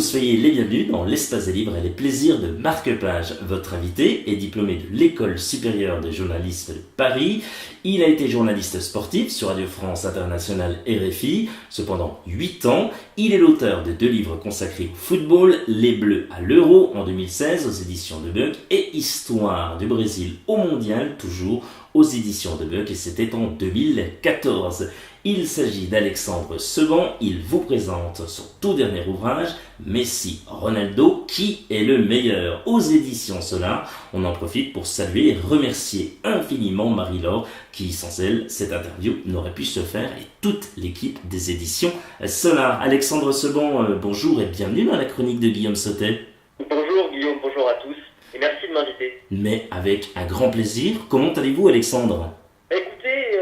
soyez les bienvenus dans l'Espace des Libres et les plaisirs de Marc Page. Votre invité est diplômé de l'École supérieure de journalisme de Paris. Il a été journaliste sportif sur Radio France Internationale RFI, cependant 8 ans. Il est l'auteur de 2 livres consacrés au football, Les Bleus à l'Euro en 2016 aux éditions de Buck et Histoire du Brésil au Mondial, toujours aux éditions de Buck, et c'était en 2014. Il s'agit d'Alexandre Seban. Il vous présente son tout dernier ouvrage, Messi Ronaldo, qui est le meilleur, aux éditions Solar. On en profite pour saluer et remercier infiniment Marie-Laure, qui sans elle, cette interview n'aurait pu se faire, et toute l'équipe des éditions Solar. Alexandre Seban, bonjour et bienvenue dans la chronique de Guillaume Sautet. Bonjour Guillaume, bonjour à tous, et merci de m'inviter. Mais avec un grand plaisir. Comment allez-vous, Alexandre ? Écoutez,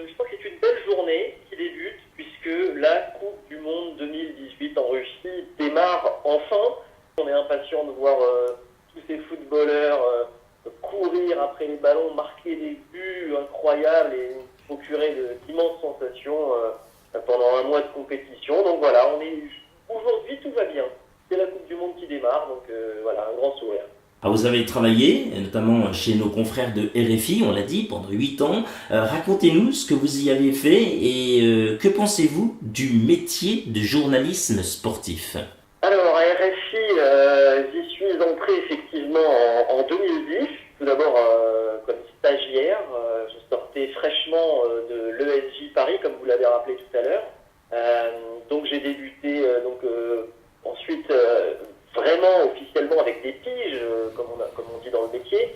je crois que c'est une belle journée qui débute, puisque la Coupe du Monde 2018 en Russie démarre enfin. On est impatient de voir tous ces footballeurs courir après les ballons, marquer des buts incroyables et procurer d'immenses sensations pendant un mois de compétition. Donc voilà, aujourd'hui tout va bien. C'est la Coupe du Monde qui démarre, donc voilà, un grand sourire. Alors vous avez travaillé, notamment chez nos confrères de RFI, on l'a dit, pendant 8 ans. Racontez-nous ce que vous y avez fait et que pensez-vous du métier de journalisme sportif ? Alors à RFI, j'y suis entré effectivement en 2010, tout d'abord comme stagiaire. Je sortais fraîchement de l'ESJ Paris, comme vous l'avez rappelé tout à l'heure. Donc j'ai débuté ensuite vraiment officiellement avec des piges, comme on dit dans le métier,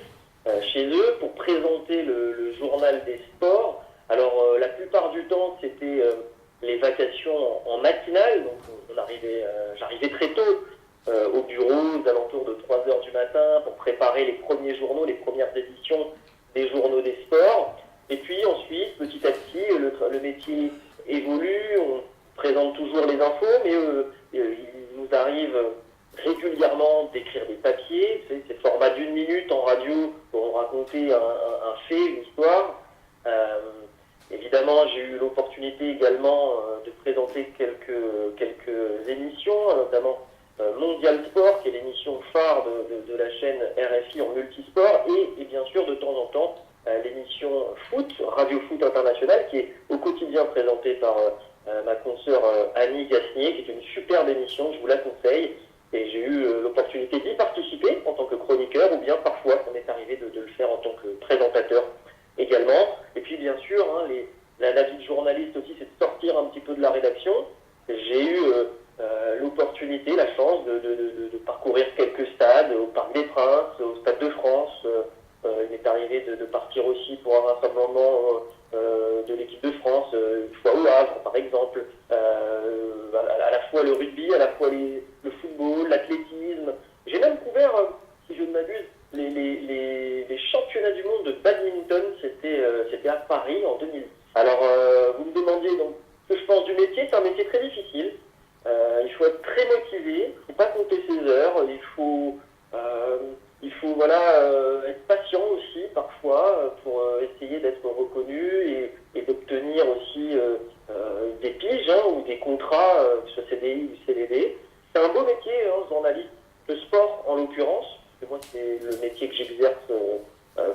chez eux, pour présenter le journal des sports. Alors la plupart du temps, c'était les vacations en matinale, donc j'arrivais très tôt au bureau, aux alentours de 3h du matin, pour préparer les premiers journaux, les premières éditions des journaux des sports. Et puis ensuite, petit à petit, le métier évolue, on présente toujours les infos, mais il nous arrive régulièrement d'écrire des papiers, c'est le format d'1 minute en radio pour raconter un fait, une histoire. Évidemment, j'ai eu l'opportunité également de présenter quelques émissions, notamment Mondial Sport, qui est l'émission phare de la chaîne RFI en multisport, et bien sûr de temps en temps l'émission Foot, Radio Foot International, qui est au quotidien présentée par ma consoeur Annie Gasnier, qui est une superbe émission, je vous la conseille. Et j'ai eu l'opportunité d'y participer en tant que chroniqueur, ou bien parfois ça m'est arrivé de le faire en tant que présentateur également. Et puis bien sûr, la vie de journaliste aussi, c'est de sortir un petit peu de la rédaction. J'ai eu l'opportunité, la chance de parcourir quelques stades, au Parc des Princes, au Stade de France. Il m'est arrivé de partir aussi pour un rassemblement de l'équipe de France, une fois au Havre par exemple, à la fois le rugby, à la fois le football, l'athlétisme. J'ai même couvert, si je ne m'abuse, les championnats du monde de badminton, c'était à Paris en 2010. Alors vous me demandiez donc ce que je pense du métier. C'est un métier très difficile, il faut être très motivé, il ne faut pas compter ses heures, il faut être patient aussi parfois pour essayer d'être reconnu et d'obtenir aussi des piges ou des contrats, que ce soit CDI ou CDD. C'est un beau métier, journaliste de sport en l'occurrence, parce que moi c'est le métier que j'exerce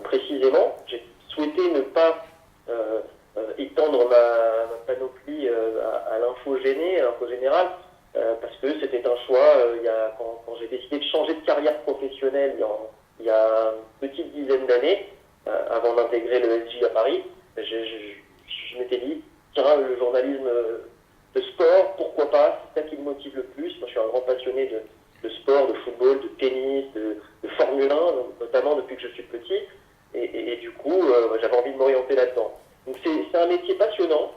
précisément. J'ai souhaité ne pas étendre ma panoplie à l'info générale, parce que c'était un choix. Quand j'ai décidé de changer de carrière professionnelle il y a une petite dizaine d'années, avant d'intégrer le SJ à Paris, je m'étais dit, tiens, le journalisme de sport, pourquoi pas, c'est ça qui me motive le plus. Moi je suis un grand passionné de sport, de football, de tennis, de Formule 1, notamment depuis que je suis petit, et du coup j'avais envie de m'orienter là-dedans. Donc c'est un métier passionnant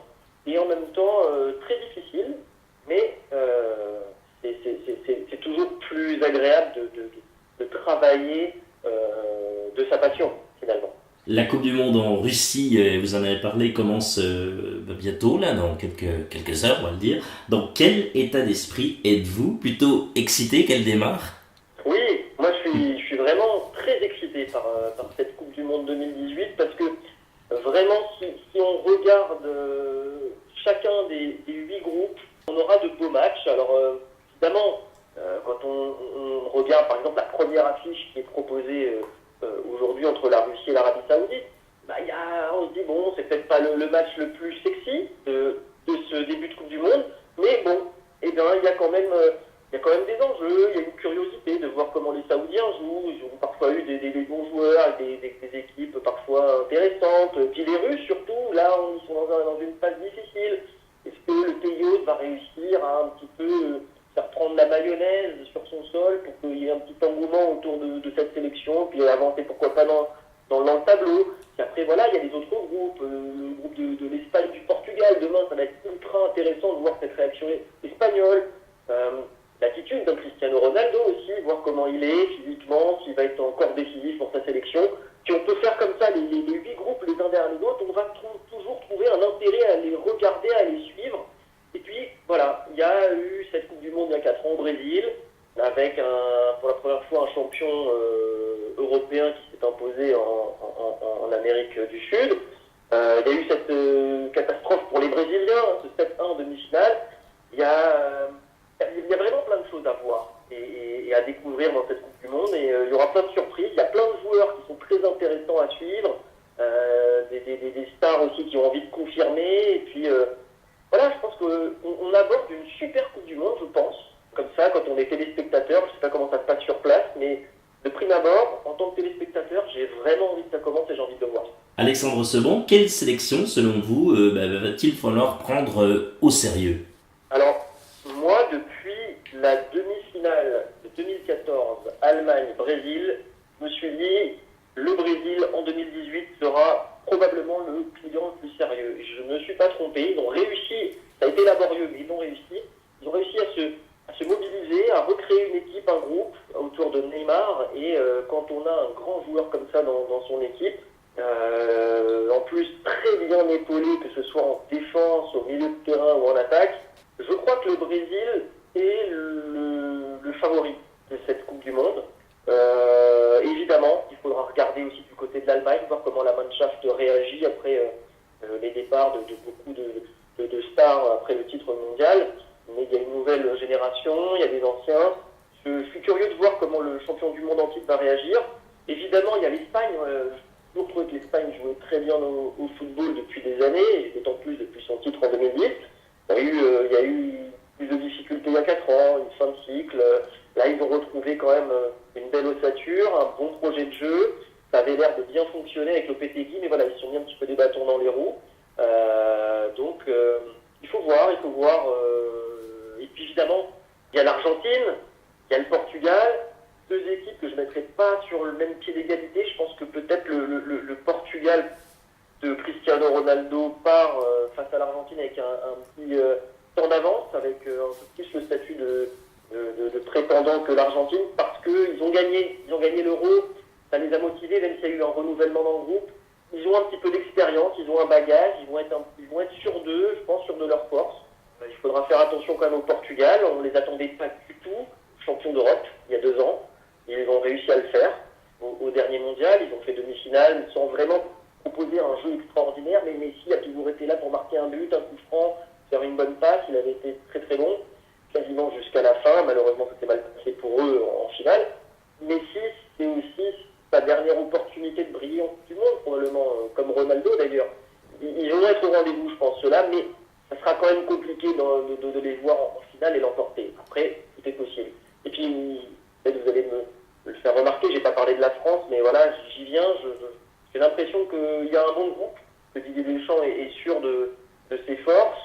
et en même temps très difficile, mais c'est toujours plus agréable de travailler de sa passion finalement. La Coupe du Monde en Russie, vous en avez parlé, commence bientôt, là, dans quelques heures, on va le dire. Dans quel état d'esprit êtes-vous ? Plutôt excité qu'elle démarre ? Oui, moi je suis vraiment très excité par cette Coupe du Monde 2018, parce que vraiment, si on regarde chacun des 8 groupes, on aura de beaux matchs. Alors évidemment, Quand on regarde par exemple la première affiche qui est proposée aujourd'hui entre la Russie et l'Arabie Saoudite, on se dit bon, c'est peut-être pas le match le plus sexy de ce début de Coupe du Monde, mais bon, eh bien, il y a quand même des enjeux, il y a une curiosité de voir comment les Saoudiens jouent. Ils ont parfois eu des bons joueurs, des équipes parfois intéressantes. Puis les Russes surtout, là, ils sont dans une phase difficile. Est-ce que le pays hôte va réussir à un petit peu faire prendre la mayonnaise sur son sol pour qu'il y ait un petit engouement autour de cette sélection, puis avancer pourquoi pas dans le tableau. Puis après, voilà, il y a les autres groupes, le groupe de l'Espagne, du Portugal. Demain, ça va être ultra intéressant de voir cette réaction espagnole. L'attitude d'un Cristiano Ronaldo aussi, voir comment il est physiquement, s'il va être encore décisif pour sa sélection. Si on peut faire comme ça les 8 groupes les uns derrière les autres, on va toujours trouver un intérêt à les regarder, à les suivre. Et puis, voilà, il y a eu cette Coupe du Monde il y a 4 ans au Brésil, avec pour la première fois un champion européen qui s'est imposé en Amérique du Sud. Il y a eu cette catastrophe pour les Brésiliens, ce 7-1 en demi-finale. Il y a vraiment plein de choses à voir et à découvrir dans cette Coupe du Monde. Et il y aura plein de surprises. Il y a plein de joueurs qui sont très intéressants à suivre, des stars aussi qui ont envie de confirmer. Et puis, voilà, je pense qu'on aborde une super Coupe du Monde, je pense. Comme ça, quand on est téléspectateur, je ne sais pas comment ça se passe sur place, mais de prime abord, en tant que téléspectateur, j'ai vraiment envie que ça commence et j'ai envie de le voir. Alexandre Sebon, quelle sélection, selon vous, va-t-il falloir prendre au sérieux? Alors, moi, depuis la demi-finale de 2014, Allemagne-Brésil, je me suis dit, le Brésil en 2018 sera probablement le client le plus sérieux. Je ne me suis pas trompé, ils ont réussi, ça a été laborieux, mais ils ont réussi. Ils ont réussi à se mobiliser, à recréer une équipe, un groupe autour de Neymar. Et quand on a un grand joueur comme ça dans son équipe, en plus très bien épaulé, que ce soit en défense, au milieu de terrain ou en attaque, je crois que le Brésil est le favori de cette Coupe du Monde. Évidemment, il faudra regarder aussi du côté de l'Allemagne, voir comment la Mannschaft réagit après les départs de beaucoup de stars après le titre mondial. Mais il y a une nouvelle génération, il y a des anciens. Je suis curieux de voir comment le champion du monde en titre va réagir. Évidemment, il y a l'Espagne. J'ai toujours trouvé que l'Espagne jouait très bien au football depuis des années, et d'autant plus depuis son titre en 2010. Il y a eu plus de difficultés il y a 4 ans, une fin de cycle. Là, ils ont retrouvé quand même une belle ossature, un bon projet de jeu. Ça avait l'air de bien fonctionner avec Lopetegui, mais voilà, ils se sont mis un petit peu des bâtons dans les roues. Donc, il faut voir. Et puis évidemment, il y a l'Argentine, il y a le Portugal. 2 équipes que je ne mettrais pas sur le même pied d'égalité. Je pense que peut-être le Portugal de Cristiano Ronaldo part face à l'Argentine avec un petit temps d'avance, avec un peu plus le statut de prétendant que l'Argentine, parce qu'ils ont gagné l'Euro, ça les a motivés, même s'il y a eu un renouvellement dans le groupe. Ils ont un petit peu d'expérience, ils ont un bagage, ils vont être sûrs d'eux, je pense, sûrs de leur force. Il faudra faire attention quand même au Portugal, on ne les attendait pas du tout champions d'Europe il y a 2 ans. Ils ont réussi à le faire au dernier mondial, ils ont fait demi-finale sans vraiment proposer un jeu extraordinaire, mais Messi a toujours été là pour marquer un but, un coup franc, faire une bonne passe, il avait été très très bon, quasiment jusqu'à la fin, malheureusement c'était mal passé pour eux en finale. Messi, c'est aussi sa dernière opportunité de briller en Coupe du Monde, probablement, comme Ronaldo d'ailleurs. Ils vont être au rendez-vous, je pense, ceux-là, mais ça sera quand même compliqué de les voir en finale et l'emporter. Après, tout est possible. Et puis, peut-être vous allez me le faire remarquer, j'ai pas parlé de la France, mais voilà, j'y viens, j'ai l'impression qu'il y a un bon groupe, que Didier Deschamps est sûr de ses forces.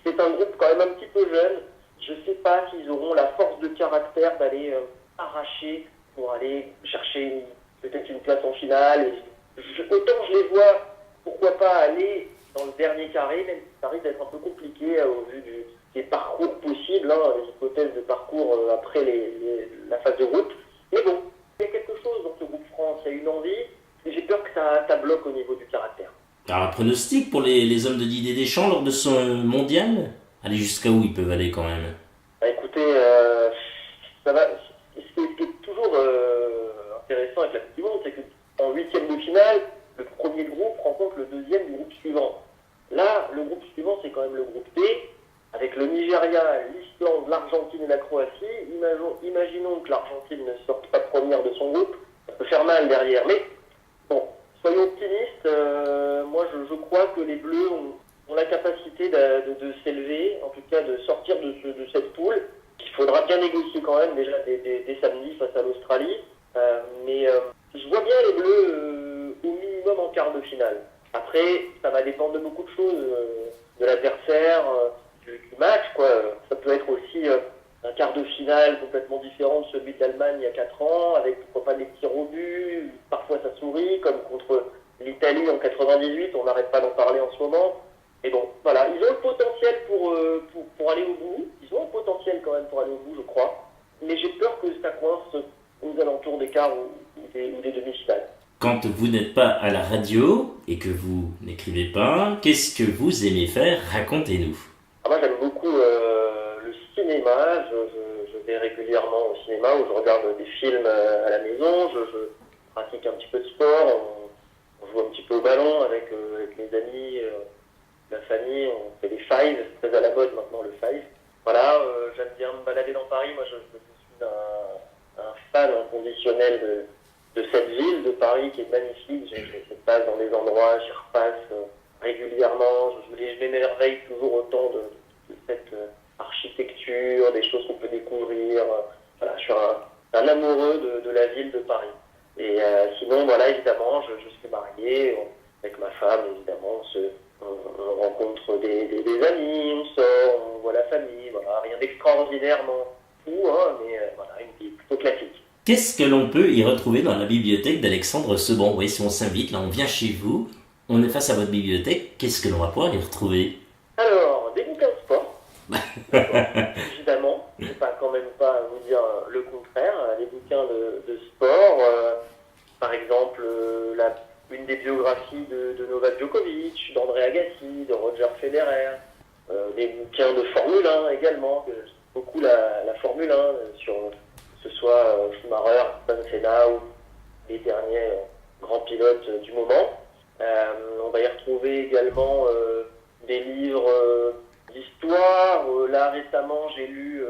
C'est un groupe quand même un petit peu jeune. Je ne sais pas s'ils auront la force de caractère d'aller arracher pour aller chercher peut-être une place en finale. Autant je les vois, pourquoi pas aller dans le dernier carré, même si ça risque d'être un peu compliqué au vu des parcours possibles, les hypothèses de parcours après la phase de groupe. Mais bon, il y a quelque chose dans ce groupe France, il y a une envie, et j'ai peur que ça bloque au niveau du caractère. Alors, un pronostic pour les hommes de Didier Deschamps lors de son mondial? Allez, jusqu'à où ils peuvent aller quand même? Écoutez, ça va. Ce qui est toujours intéressant avec la Coupe du Monde, c'est qu'en 8e de finale, le premier groupe rencontre le deuxième du groupe suivant. Là, le groupe suivant, c'est quand même le groupe D, avec le Nigeria, flanc de l'Argentine et de la Croatie. Imaginons que l'Argentine ne sorte pas première de son groupe, ça peut faire mal derrière. Mais bon, soyons optimistes. Moi, je crois que les Bleus ont la capacité de s'élever, en tout cas de sortir de cette poule. Il faudra bien négocier quand même déjà dès samedi face à l'Australie. Mais je vois bien les Bleus au minimum en quart de finale. Après, ça va dépendre de beaucoup de choses, de l'adversaire, du match, quoi. Ça peut être aussi un quart de finale complètement différent de celui de l'Allemagne il y a 4 ans, avec pourquoi pas des tirs au but, parfois ça sourit, comme contre l'Italie en 98, on n'arrête pas d'en parler en ce moment. Et bon, voilà, ils ont le potentiel pour aller au bout, ils ont le potentiel quand même pour aller au bout, je crois, mais j'ai peur que ça coince aux alentours des quarts ou des demi-finales. Quand vous n'êtes pas à la radio et que vous n'écrivez pas, qu'est-ce que vous aimez faire? Racontez-nous. Moi, j'aime beaucoup le cinéma. Je vais régulièrement au cinéma où je regarde des films à la maison. Je pratique un petit peu de sport. On joue un petit peu au ballon avec mes amis, la famille. On fait des fives. C'est très à la mode maintenant, le five. Voilà, j'aime bien me balader dans Paris. Moi, je suis un fan inconditionnel de cette ville de Paris qui est magnifique. Je passe dans des endroits, j'y repasse régulièrement. Je m'émerveille toujours autant de cette architecture, des choses qu'on peut découvrir. Voilà, je suis un amoureux de la ville de Paris. Et sinon, voilà, évidemment, je suis marié avec ma femme, évidemment. On rencontre des amis, on sort, on voit la famille. Voilà, rien d'extraordinairement fou, hein, mais voilà, une vie plutôt classique. Qu'est-ce que l'on peut y retrouver dans la bibliothèque d'Alexandre Sebon? Oui, si on s'invite, là on vient chez vous, on est face à votre bibliothèque, qu'est-ce que l'on va pouvoir y retrouver? Alors, des bouquins de sport, évidemment, je ne vais quand même pas vous dire le contraire, les bouquins de sport, par exemple une des biographies de Novak Djokovic, d'André Agassi, de Roger Federer, des bouquins de Formule 1 également, que j'aime beaucoup la Formule 1, que ce soit Schumacher, Senna ou les derniers grands pilotes du moment. On va y retrouver également des livres d'histoire. Là récemment j'ai lu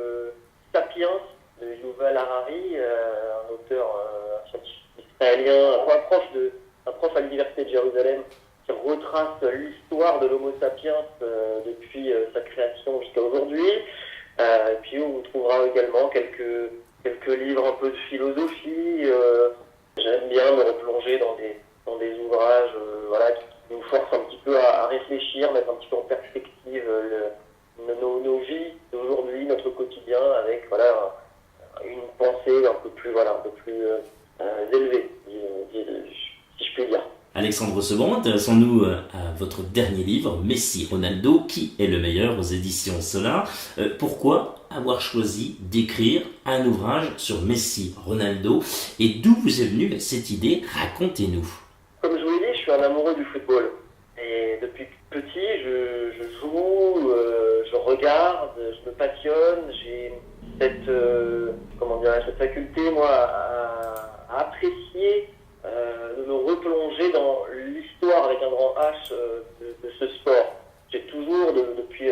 Sapiens de Yuval Harari, un auteur un scientifique israélien, un prof à l'université de Jérusalem qui retrace l'histoire de l'Homo sapiens depuis sa création jusqu'à aujourd'hui. Et puis on trouvera également quelques livres un peu de philosophie. J'aime bien me replonger dans des ouvrages voilà, qui nous forcent un petit peu à réfléchir, mettre un petit peu en perspective nos vies d'aujourd'hui, notre quotidien, avec voilà, une pensée un peu plus élevée, si je puis dire. Alexandre Sebon, intéressons-nous à votre dernier livre, Messi, Ronaldo, qui est le meilleur, aux éditions Solar. Pourquoi avoir choisi d'écrire un ouvrage sur Messi, Ronaldo, et d'où vous est venue cette idée? Racontez-nous. Comme je vous l'ai dit, je suis un amoureux du football. Et depuis petit, je joue, je regarde, je me passionne. J'ai cette faculté, moi, à apprécier, de me replonger dans l'histoire avec un grand H de ce sport. J'ai toujours, depuis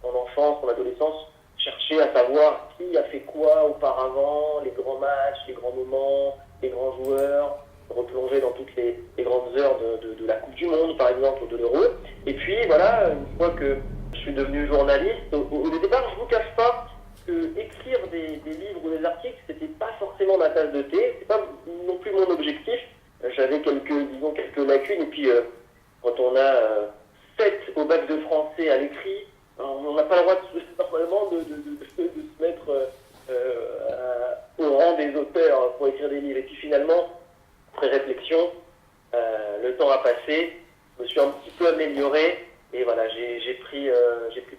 mon enfance, mon adolescence, cherché à savoir qui a fait quoi auparavant, les grands matchs, les grands moments, les grands joueurs, replonger dans toutes les grandes heures de la Coupe du Monde, par exemple, ou de l'Euro. Et puis, voilà, une fois que je suis devenu journaliste, au départ, je ne vous cache pas que écrire des livres ou des articles, c'était pas forcément ma tasse de thé, c'est pas non plus mon objectif. J'avais quelques lacunes, et puis quand on a 7 au bac de français à l'écrit, on n'a pas le droit normalement de se mettre au rang des auteurs pour écrire des livres. Et puis finalement, après réflexion, le temps a passé, je me suis un petit peu amélioré, et voilà, j'ai pris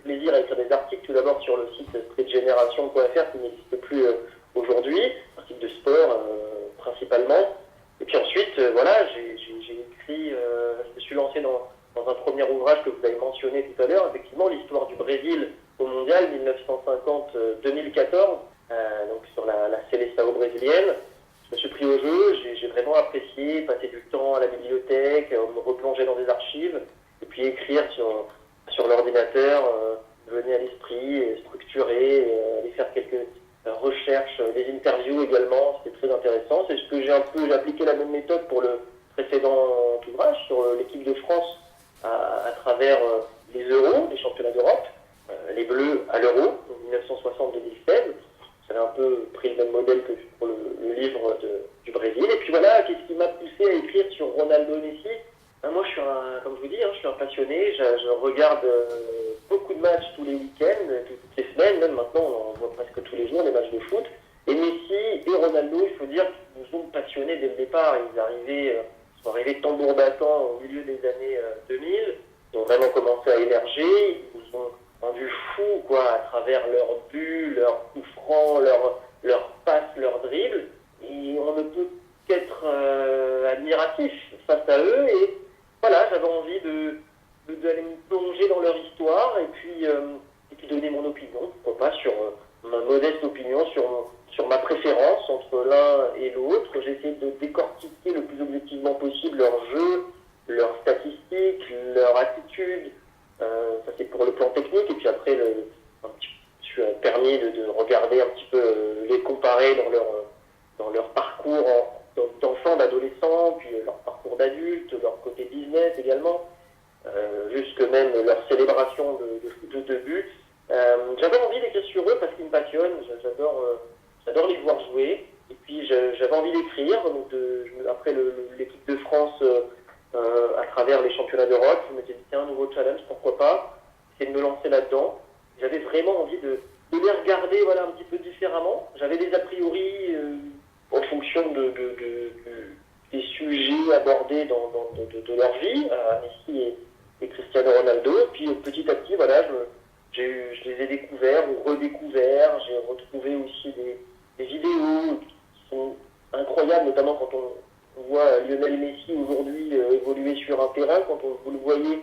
plaisir à écrire des articles, tout d'abord sur le site streetgeneration.fr qui n'existe plus aujourd'hui, articles de sport principalement. Et puis ensuite, voilà, j'ai écrit, je me suis lancé dans un premier ouvrage que vous avez mentionné tout à l'heure, effectivement, l'histoire du Brésil au mondial 1950-2014, donc sur la Seleção brésilienne. Je me suis pris au jeu, j'ai vraiment apprécié, passer du temps à la bibliothèque, me replonger dans des archives, et puis écrire sur l'ordinateur venait à l'esprit, structurer, aller faire quelques recherches, des interviews également, c'était très intéressant. C'est ce que j'ai appliqué la même méthode pour le précédent ouvrage sur l'équipe de France à travers les Euros, les championnats d'Europe, les Bleus à l'Euro, 1960-2016. J'avais un peu pris le même modèle que pour le livre du Brésil. Et puis voilà, qu'est-ce qui m'a poussé à écrire sur Ronaldo Messi? Moi, comme je vous dis, je suis un passionné. Je regarde beaucoup de matchs tous les week-ends, toutes les semaines, même maintenant, on en voit presque tous les jours des matchs de foot. Et Messi et Ronaldo, il faut dire qu'ils nous ont passionnés dès le départ. Ils sont arrivés tambour battant au milieu des années 2000. Ils ont vraiment commencé à émerger. Ils nous ont rendu fous, quoi, à travers leurs buts, leurs coups francs, leurs passes, leurs dribbles. Et on ne peut qu'être admiratif face à eux. Et voilà, j'avais envie d'aller me plonger dans leur histoire et puis donner mon opinion, pourquoi pas, sur ma modeste opinion, sur ma préférence entre l'un et l'autre. J'ai essayé de décortiquer le plus objectivement possible leur jeu, leurs statistiques, leur attitude. Ça c'est pour le plan technique, et puis après je suis permis de regarder un petit peu, les comparer dans leur parcours d'enfants, d'adolescents, puis leur parcours d'adultes, leur côté business également, jusque même leur célébration de buts. J'avais envie d'écrire sur eux parce qu'ils me passionnent, j'adore les voir jouer, et puis j'avais envie d'écrire, donc après l'équipe de France à travers les championnats d'Europe, je m'étais dit tiens, un nouveau challenge, pourquoi pas, essayer de me lancer là-dedans. J'avais vraiment envie de les regarder, voilà, un petit peu différemment. J'avais des a priori en fonction des sujets abordés de leur vie, Messi et Cristiano Ronaldo. Et puis petit à petit, voilà, je les ai découverts ou redécouverts. J'ai retrouvé aussi des vidéos qui sont incroyables, notamment quand on voit Lionel Messi aujourd'hui évoluer sur un terrain, quand vous le voyez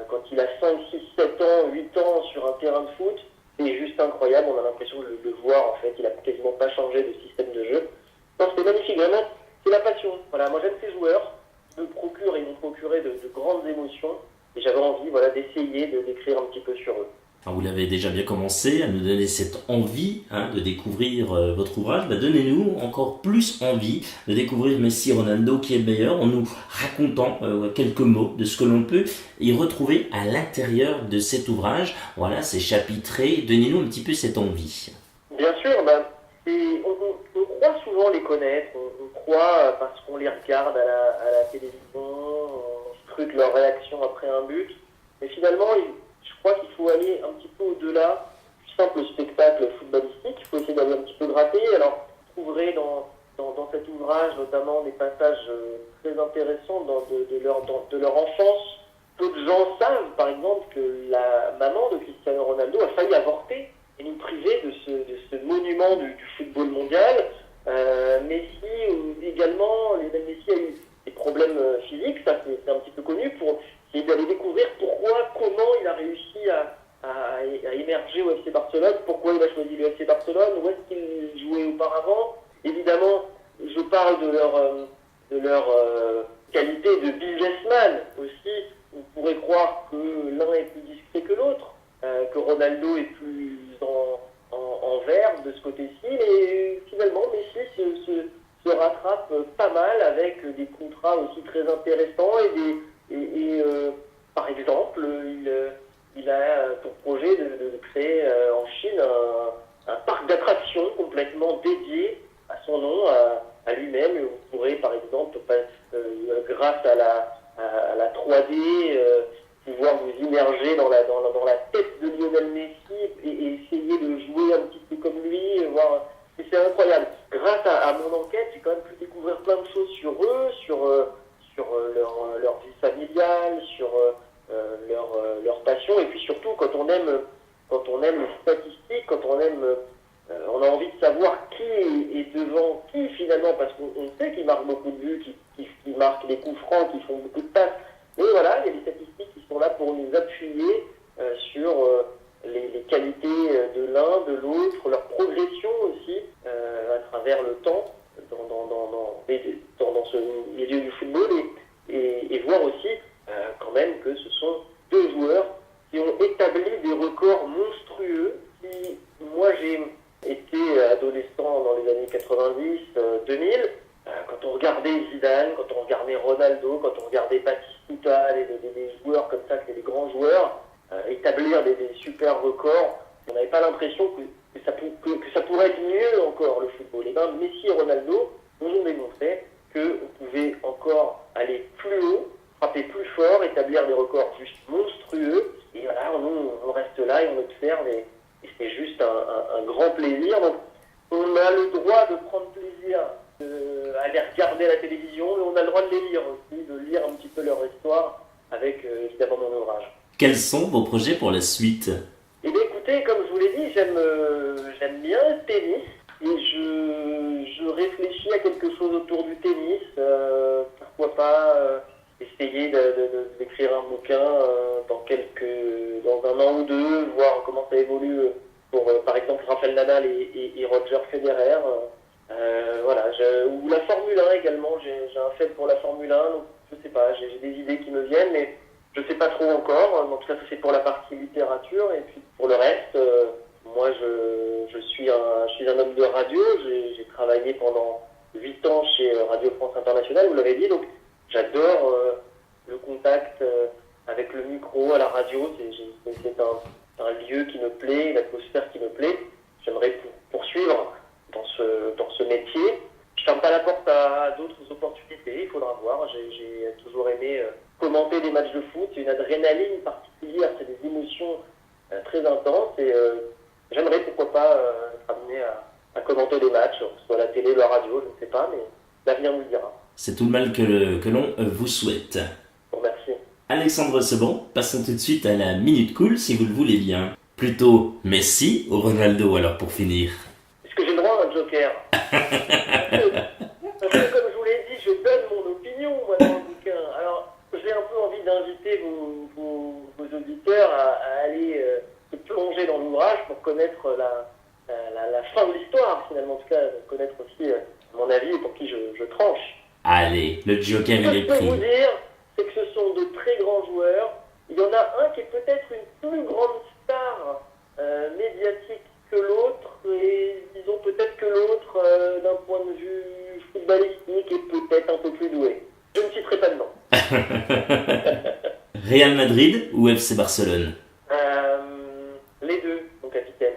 quand il a 5, 6, 7 ans, 8 ans sur un terrain de foot. C'est juste incroyable, on a l'impression de le voir en fait, il a quasiment pas changé de système de jeu. Non, c'était magnifique, vraiment, c'est la passion. Voilà, moi j'aime ces joueurs, ils m'ont procuré de grandes émotions, et j'avais envie, voilà, d'essayer d'écrire un petit peu sur eux. Alors, vous l'avez déjà bien commencé à nous donner cette envie de découvrir votre ouvrage. Donnez-nous encore plus envie de découvrir Messi Ronaldo, qui est le meilleur, en nous racontant quelques mots de ce que l'on peut y retrouver à l'intérieur de cet ouvrage. C'est chapitré. Donnez-nous un petit peu cette envie. Bien sûr, on croit souvent les connaître, on croit parce qu'on les regarde à la télévision, on scrute leurs réactions après un but, mais finalement, je crois qu'il faut aller un petit peu au-delà du simple spectacle footballistique. Il faut essayer d'aller un petit peu gratter. Alors, vous trouverez dans cet ouvrage notamment des passages très intéressants de leur enfance. Peu de gens savent, par exemple, que la maman de Cristiano Ronaldo a failli avorter et nous priver de ce monument du football mondial. Messi également, Lionel Messi a eu des problèmes physiques, ça c'est un petit peu connu, pour essayer d'aller découvrir comment il a réussi à émerger au FC Barcelone, pourquoi il a choisi le FC Barcelone, où est-ce qu'il jouait auparavant. Évidemment, je parle de leur qualité de businessman aussi. On pourrait croire que l'un est plus discret que l'autre, que Ronaldo est plus en verve de ce côté-ci, mais finalement Messi se rattrape pas mal avec des contrats aussi très intéressants et par exemple, il a pour projet de créer en Chine un parc d'attractions complètement dédié à son nom, à lui-même. Vous pourrez par exemple, grâce à la 3D, pouvoir vous immerger dans la tête de Lionel Messi et essayer de jouer un petit peu comme lui, voir. Et c'est incroyable. Grâce à mon enquête, j'ai quand même pu découvrir plein de choses sur eux, sur leur vie familiale, sur leur passion, et puis surtout quand on aime les statistiques, quand on a envie de savoir qui est devant qui finalement, parce qu'on sait qu'ils marquent beaucoup de buts, qu'ils marquent des coups francs, qu'ils font beaucoup de passes, mais voilà, il y a des statistiques qui sont là pour nous appuyer sur les qualités de l'un, de l'autre, leur progression aussi à travers le temps dans ce milieu du football, et voir aussi quand même que ce sont deux joueurs qui ont établi des records mondiaux 2000, quand on regardait Zidane, quand on regardait Ronaldo, quand on regardait Batistuta, des joueurs comme ça, des grands joueurs, établir des super records, on n'avait pas l'impression que ça pourrait être mieux encore le football. Et bien Messi et Ronaldo nous ont démontré qu'on pouvait encore aller plus haut, frapper plus fort, établir des records juste monstrueux. Et voilà, on reste là et on observe et c'est juste un grand plaisir. Donc on a le droit de prendre plaisir à les regarder à la télévision, mais on a le droit de les lire aussi, de lire un petit peu leur histoire avec évidemment mon ouvrage. Quels sont vos projets pour la suite? Eh bien écoutez, comme je vous l'ai dit, j'aime bien le tennis et je réfléchis à quelque chose autour du tennis. Pourquoi pas essayer d'écrire un bouquin dans un an ou deux, voir comment ça évolue pour par exemple Rafael Nadal et Roger Federer. Voilà, ou la Formule 1 également, j'ai un fait pour la Formule 1, donc je sais pas, j'ai des idées qui me viennent, mais je sais pas trop encore. Donc ça c'est pour la partie littérature, et puis pour le reste, moi je suis un homme de radio, j'ai travaillé pendant 8 ans chez Radio France Internationale, vous l'avez dit, donc j'adore le contact avec le micro à la radio, c'est un lieu qui me plaît, une atmosphère qui me plaît. J'aimerais poursuivre dans ce métier. Je ferme pas la porte à d'autres opportunités, il faudra voir. J'ai toujours aimé commenter des matchs de foot, c'est une adrénaline particulière, c'est des émotions très intenses et j'aimerais pourquoi pas être amené à commenter des matchs, que ce soit la télé ou la radio, je ne sais pas, mais l'avenir nous le dira. C'est tout le mal que l'on vous souhaite. Bon, merci. Alexandre Sebon, passons tout de suite à la Minute Cool si vous le voulez bien. Plutôt Messi ou Ronaldo alors pour finir? Est-ce que j'ai le droit à un joker? Parce que comme je vous l'ai dit, je donne mon opinion moi, dans le bouquin. Alors j'ai un peu envie d'inviter vos auditeurs à aller se plonger dans l'ouvrage pour connaître la fin de l'histoire finalement, en tout cas connaître aussi mon avis et pour qui je tranche. Allez, le joker il est Ce que je pris. peux vous dire, c'est que ce sont de très grands joueurs. Il y en a un qui est peut-être une plus grande star médiatique que l'autre, et disons peut-être que l'autre, d'un point de vue footballistique, est peut-être un peu plus doué. Je ne citerai pas de nom. Real Madrid ou FC Barcelone? Les deux, mon capitaine.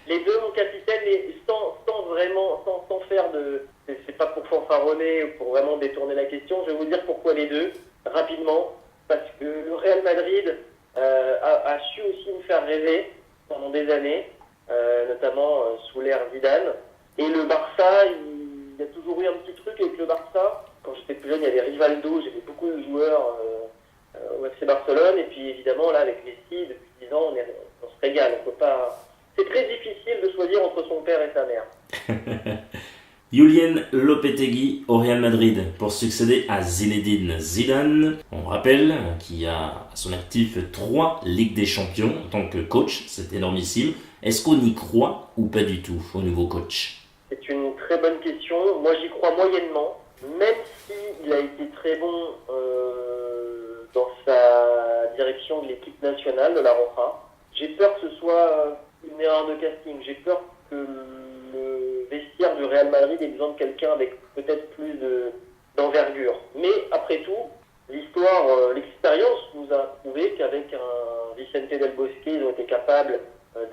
Les deux, mon capitaine, mais sans faire de... C'est pas pour fanfaronner ou pour vraiment détourner la question, je vais vous dire pourquoi les deux, rapidement. Parce que le Real Madrid a su aussi me faire rêver pendant des années, notamment sous l'ère Zidane. Et le Barça, il y a toujours eu un petit truc avec le Barça. Quand j'étais plus jeune, il y avait Rivaldo, j'avais beaucoup de joueurs au FC Barcelone. Et puis évidemment, là, avec Messi, depuis 10 ans, on se régale. On peut pas... C'est très difficile de choisir entre son père et sa mère. Julian Lopetegui au Real Madrid pour succéder à Zinedine Zidane. On rappelle qu'il a à son actif 3 Ligues des Champions en tant que coach, c'est énormissime. Est-ce qu'on y croit ou pas du tout au nouveau coach? C'est une très bonne question. Moi, j'y crois moyennement, même s'il a été très bon dans sa direction de l'équipe nationale de la Roja. J'ai peur que ce soit une erreur de casting. J'ai peur que le vestiaire du Real Madrid ait besoin de quelqu'un avec peut-être plus d'envergure. Mais après tout, l'histoire, l'expérience nous a prouvé qu'avec un Vicente Del Bosque, ils ont été capables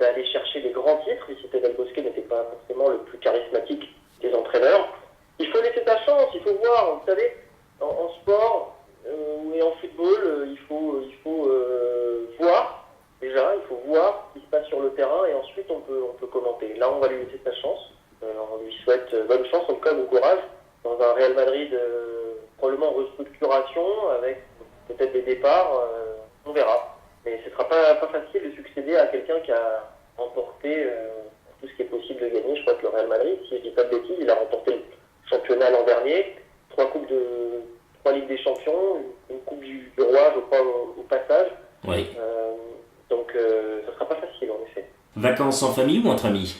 d'aller chercher des grands titres. Vicente Del Bosque n'était pas forcément le plus charismatique des entraîneurs. Il faut laisser sa chance, il faut voir. Vous savez, en sport et en football, il faut voir. Déjà, il faut voir ce qui se passe sur le terrain et ensuite on peut commenter. Là, on va lui laisser sa chance. On lui souhaite bonne chance, en tout cas, bon courage. Dans un Real Madrid, probablement en restructuration, avec peut-être des départs, on verra. Mais ce ne sera pas facile de succéder à quelqu'un qui a remporté tout ce qui est possible de gagner. Je crois que le Real Madrid, si je ne dis pas de bêtises, il a remporté le championnat l'an dernier, 3 Ligues des Champions, une Coupe du Roi, je crois, au passage. Oui. Donc, ce ne sera pas facile, en effet. Vacances en famille ou entre amis?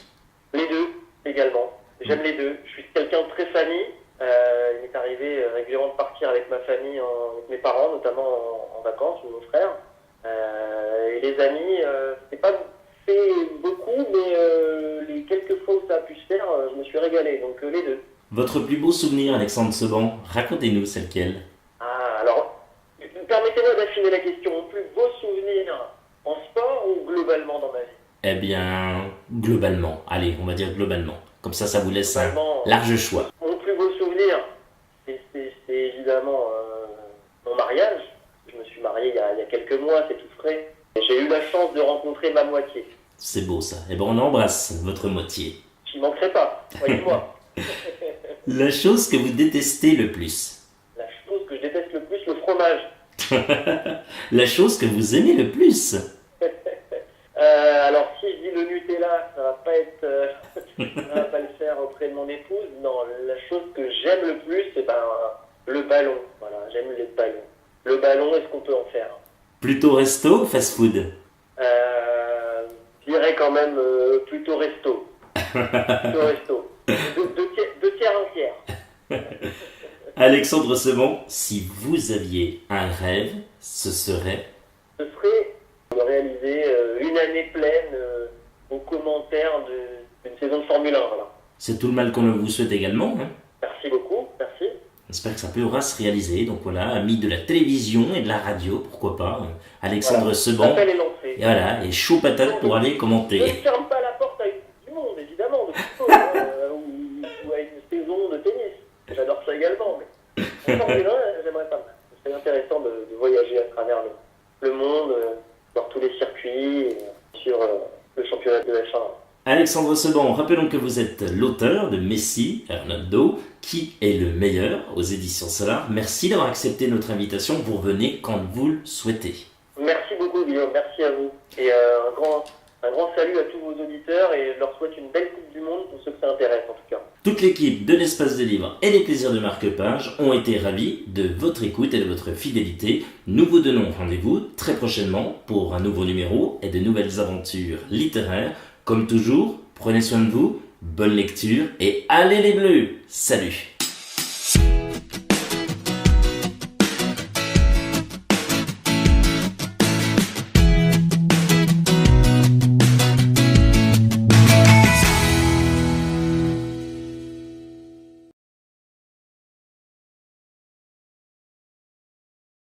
Les deux, également. J'aime les deux. Je suis quelqu'un de très famille. Il m'est arrivé régulièrement de partir avec ma famille, avec mes parents, notamment en vacances, ou mon frère. Et les amis, c'est pas fait beaucoup, mais les quelques fois où ça a pu se faire, je me suis régalé. Donc les deux. Votre plus beau souvenir, Alexandre Seban, racontez-nous, c'est lequel? Ah, alors, permettez-moi d'affiner la question. Mon plus beau souvenir en sport ou globalement dans ma vie? Eh bien, globalement. Allez, on va dire globalement. Comme ça vous laisse un Globalement, large choix. mon plus beau souvenir, c'est évidemment mon mariage. Je me suis marié il y a quelques mois, c'est tout frais. Et j'ai eu la chance de rencontrer ma moitié. C'est beau ça. Eh bien, on embrasse votre moitié. J'y manquerai pas, croyez-moi. La chose que vous détestez le plus. La chose que je déteste le plus, le fromage. La chose que vous aimez le plus. Alors si je dis le Nutella, ça va pas être, ça va pas le faire auprès de mon épouse. Non, la chose que j'aime le plus, c'est le ballon. Voilà, j'aime les ballons. Le ballon, est-ce qu'on peut en faire? Plutôt resto ou fast-food? Je dirais quand même plutôt resto. Plutôt resto. Deux tiers, un tiers. Alexandre Seban, si vous aviez un rêve, ce serait... Ce serait de réaliser une année pleine aux commentaires d'une saison de Formule 1. Voilà. C'est tout le mal qu'on vous souhaite également. Hein. Merci beaucoup, merci. J'espère que ça pourra se réaliser. Donc voilà, amis de la télévision et de la radio, pourquoi pas. Alexandre Voilà. Seban. L'appel est lancé. Et voilà, et chaud patate pour aller Je commenter. ne ferme pas la porte à une Coupe du Monde, évidemment, de football, ou à une saison de tennis. J'adore ça également, mais en Formule 1, j'aimerais pas mal. C'est intéressant de voyager à travers le monde, voir tous les circuits, sur le championnat de F1. Alexandre Seban, rappelons que vous êtes l'auteur de Messi, Ronaldo, qui est le meilleur aux éditions Solar. Merci d'avoir accepté notre invitation. Vous revenez quand vous le souhaitez. Merci beaucoup, Guillaume. Merci à vous. Et un grand salut à tous vos auditeurs et je leur souhaite une belle Coupe du Monde pour ceux que ça intéresse en tout cas. Toute l'équipe de l'Espace des Livres et des Plaisirs de Marque-Page ont été ravis de votre écoute et de votre fidélité. Nous vous donnons rendez-vous très prochainement pour un nouveau numéro et de nouvelles aventures littéraires. Comme toujours, prenez soin de vous, bonne lecture et allez les Bleus! Salut!